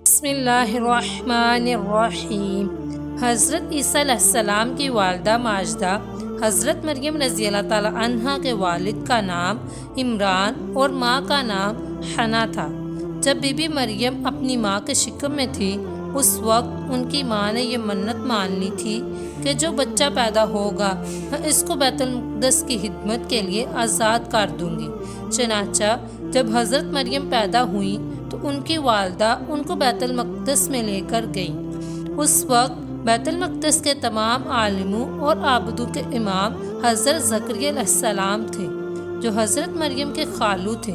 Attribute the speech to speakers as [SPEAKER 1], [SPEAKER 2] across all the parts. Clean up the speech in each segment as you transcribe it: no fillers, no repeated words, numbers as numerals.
[SPEAKER 1] بسم اللہ الرحمن الرحیم۔ حضرت عیسیٰ علیہ السلام کی والدہ ماجدہ حضرت مریم رضی اللہ تعالی عنہا کے والد کا نام عمران اور ماں کا نام حنا تھا۔ جب بی بی مریم اپنی ماں کے شکم میں تھی اس وقت ان کی ماں نے یہ منت مان لی تھی کہ جو بچہ پیدا ہوگا میں اس کو بیت المقدس کی خدمت کے لیے آزاد کر دوں گی۔ چنانچہ جب حضرت مریم پیدا ہوئیں تو ان کی والدہ ان کو بیت المقدس میں لے کر گئیں۔ اس وقت بیت المقدس کے تمام عالموں اور عابدوں کے امام حضرت زکریا علیہ السلام تھے جو حضرت مریم کے خالو تھے۔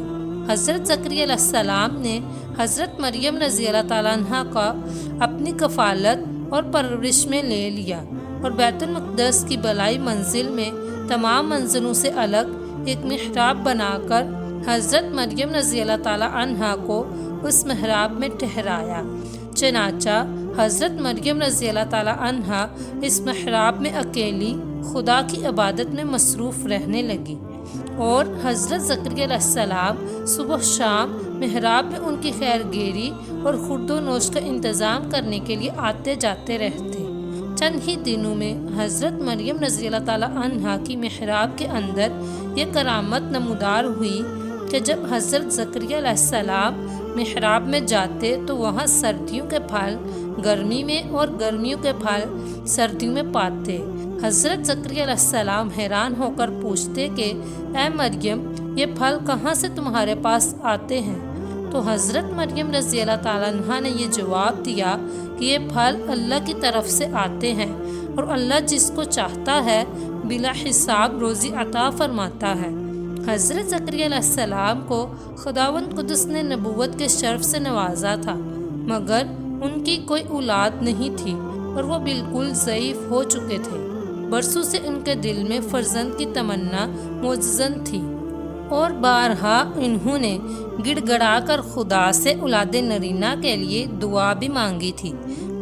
[SPEAKER 1] حضرت زکریا علیہ السلام نے حضرت مریم رضی اللہ تعالیٰ عنہ کا اپنی کفالت اور پرورش میں لے لیا اور بیت المقدس کی بالائی منزل میں تمام منزلوں سے الگ ایک محراب بنا کر حضرت مریم رضی اللہ تعالیٰ عنہ کو اس محراب میں ٹھہرایا۔ چنانچہ حضرت مریم رضی اللہ تعالیٰ عنہ اس محراب میں اکیلی خدا کی عبادت میں مصروف رہنے لگی اور حضرت زکریا علیہ السلام صبح شام محراب میں ان کی خیر گیری اور خورد و نوش کا انتظام کرنے کے لیے آتے جاتے رہتے۔ چند ہی دنوں میں حضرت مریم رضی اللہ تعالیٰ عنہ کی محراب کے اندر یہ کرامت نمودار ہوئی کہ جب حضرت زکریا علیہ السلام محراب میں جاتے تو وہاں سردیوں کے پھل گرمی میں اور گرمیوں کے پھل سردیوں میں پاتے۔ حضرت زکریا علیہ السلام حیران ہو کر پوچھتے کہ اے مریم یہ پھل کہاں سے تمہارے پاس آتے ہیں؟ تو حضرت مریم رضی اللہ تعالیٰ عنہ نے یہ جواب دیا کہ یہ پھل اللہ کی طرف سے آتے ہیں اور اللہ جس کو چاہتا ہے بلا حساب روزی عطا فرماتا ہے۔ حضرت زکریا علیہ السلام کو خداوند قدس نے نبوت کے شرف سے نوازا تھا مگر ان کی کوئی اولاد نہیں تھی اور وہ بالکل ضعیف ہو چکے تھے۔ برسوں سے ان کے دل میں فرزند کی تمنا معززن تھی اور بارہا انہوں نے گڑ گڑا کر خدا سے اولاد نرینہ کے لیے دعا بھی مانگی تھی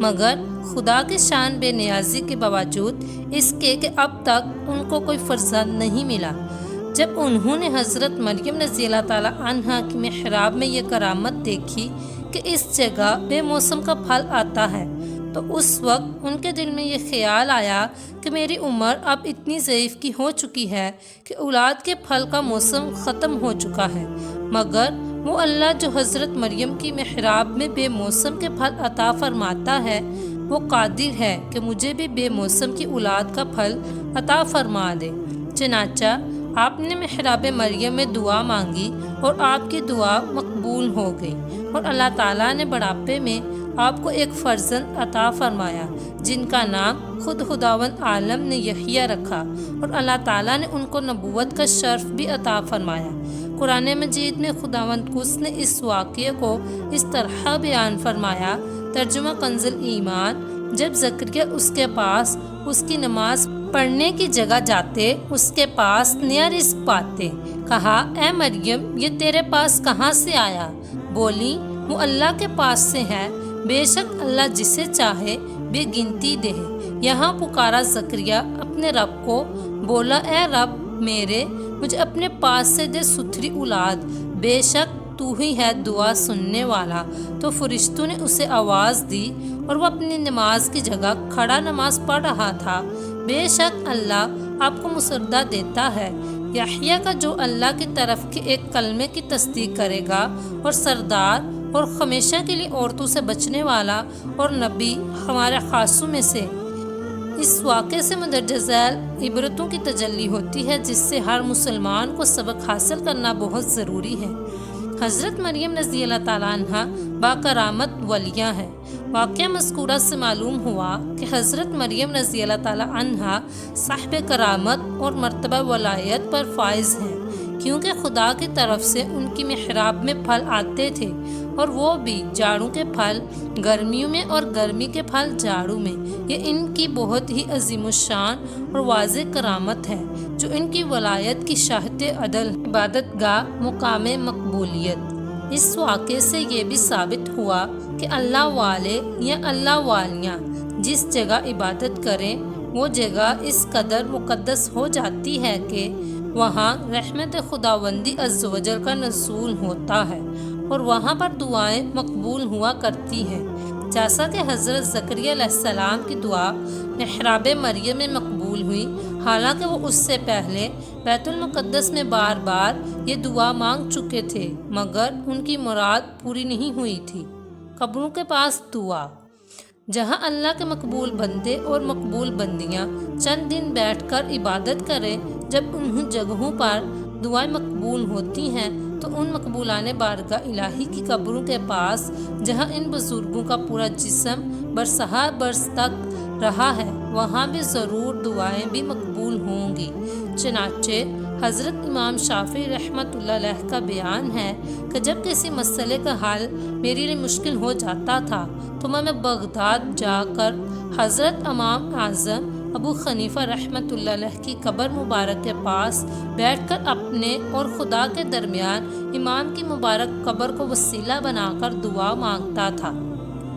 [SPEAKER 1] مگر خدا کی شان بے نیازی کے باوجود اس کے کہ اب تک ان کو کوئی فرزند نہیں ملا۔ جب انہوں نے حضرت مریم رضی اللہ تعالیٰ عنہ کی محراب میں یہ کرامت دیکھی کہ اس جگہ بے موسم کا پھل آتا ہے تو اس وقت ان کے دل میں یہ خیال آیا کہ میری عمر اب اتنی ضعیف کی ہو چکی ہے کہ اولاد کے پھل کا موسم ختم ہو چکا ہے مگر وہ اللہ جو حضرت مریم کی محراب میں بے موسم کے پھل عطا فرماتا ہے وہ قادر ہے کہ مجھے بھی بے موسم کی اولاد کا پھل عطا فرما دے۔ چنانچہ آپ نے محراب مریم میں دعا مانگی اور آپ کی دعا مقبول ہو گئی اور اللہ تعالیٰ نے بڑھاپے میں آپ کو ایک فرزند عطا فرمایا جن کا نام خود خداوند عالم نے یحییٰ رکھا اور اللہ تعالیٰ نے ان کو نبوت کا شرف بھی عطا فرمایا۔ قرآن مجید میں خداوند قدس نے اس واقعے کو اس طرح بیان فرمایا۔ ترجمہ کنز ایمان۔ جب زکریا اس کے پاس اس کی نماز پڑھنے کی جگہ جاتے اس کے پاس نیا رزق پاتے، کہا اے مریم یہ تیرے پاس کہاں سے آیا؟ بولی وہ اللہ کے پاس سے ہے، بے شک اللہ جسے چاہے بے گنتی دے۔ یہاں پکارا زکریا اپنے رب کو، بولا اے رب میرے مجھے اپنے پاس سے دے ستھری اولاد، بے شک تو ہی ہے دعا سننے والا۔ تو فرشتوں نے اسے آواز دی اور وہ اپنی نماز کی جگہ کھڑا نماز پڑھ رہا تھا۔ بے شک اللہ آپ کو مسردہ دیتا ہے یحییٰ کا جو اللہ کی طرف کے ایک کلمے کی تصدیق کرے گا اور سردار اور ہمیشہ کے لیے عورتوں سے بچنے والا اور نبی ہمارے خاصوں میں سے۔ اس واقعے سے مندرجہ ذیل عبرتوں کی تجلی ہوتی ہے جس سے ہر مسلمان کو سبق حاصل کرنا بہت ضروری ہے۔ حضرت مریم رضی اللہ تعالیٰ عنہ باکرامت ولیہ ہے۔ واقعہ مذکورہ سے معلوم ہوا کہ حضرت مریم رضی اللہ تعالیٰ عنہ صاحب کرامت اور مرتبہ ولایت پر فائز ہیں کیونکہ خدا کی طرف سے ان کی محراب میں پھل آتے تھے اور وہ بھی جاڑوں کے پھل گرمیوں میں اور گرمی کے پھل جاڑوں میں۔ یہ ان کی بہت ہی عظیم الشان اور واضح کرامت ہے جو ان کی ولایت کی شاہد عدل عبادت گاہ مقام مقبولیت۔ اس واقعے سے یہ بھی ثابت ہوا کہ اللہ والے یا اللہ والیاں جس جگہ عبادت کریں وہ جگہ اس قدر مقدس ہو جاتی ہے کہ وہاں رحمت خداوندی عز و جل کا نزول ہوتا ہے اور وہاں پر دعائیں مقبول ہوا کرتی ہیں، جیسا کہ حضرت زکریا علیہ السلام کی دعا محراب مریم میں مقبول ہوئی، حالانکہ وہ اس سے پہلے بیت المقدس میں بار بار یہ دعا مانگ چکے تھے، مگر ان کی مراد پوری نہیں ہوئی تھی۔ قبروں کے پاس دعا، جہاں اللہ کے مقبول بندے اور مقبول بندیاں چند دن بیٹھ کر عبادت کریں، جب ان جگہوں پر دعائیں مقبول ہوتی ہیں تو ان مقبولان بارگاہ الہی کی قبروں کے پاس، جہاں ان بزرگوں کا پورا جسم برسہ برس تک رہا ہے، وہاں بھی ضرور دعائیں بھی مقبول ہوں گی۔ چنانچہ حضرت امام شافعی رحمۃ اللہ علیہ کا بیان ہے کہ جب کسی مسئلے کا حل میرے لیے مشکل ہو جاتا تھا تو میں بغداد جا کر حضرت امام اعظم ابو حنیفہ رحمۃ اللہ علیہ کی قبر مبارک کے پاس بیٹھ کر اپنے اور خدا کے درمیان امام کی مبارک قبر کو وسیلہ بنا کر دعا مانگتا تھا،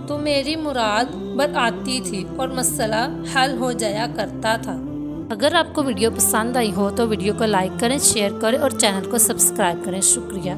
[SPEAKER 1] تو میری مراد بر آتی تھی اور مسئلہ حل ہو جایا کرتا تھا۔ اگر آپ کو ویڈیو پسند آئی ہو تو ویڈیو کو لائک کریں، شیئر کریں اور چینل کو سبسکرائب کریں۔ شکریہ۔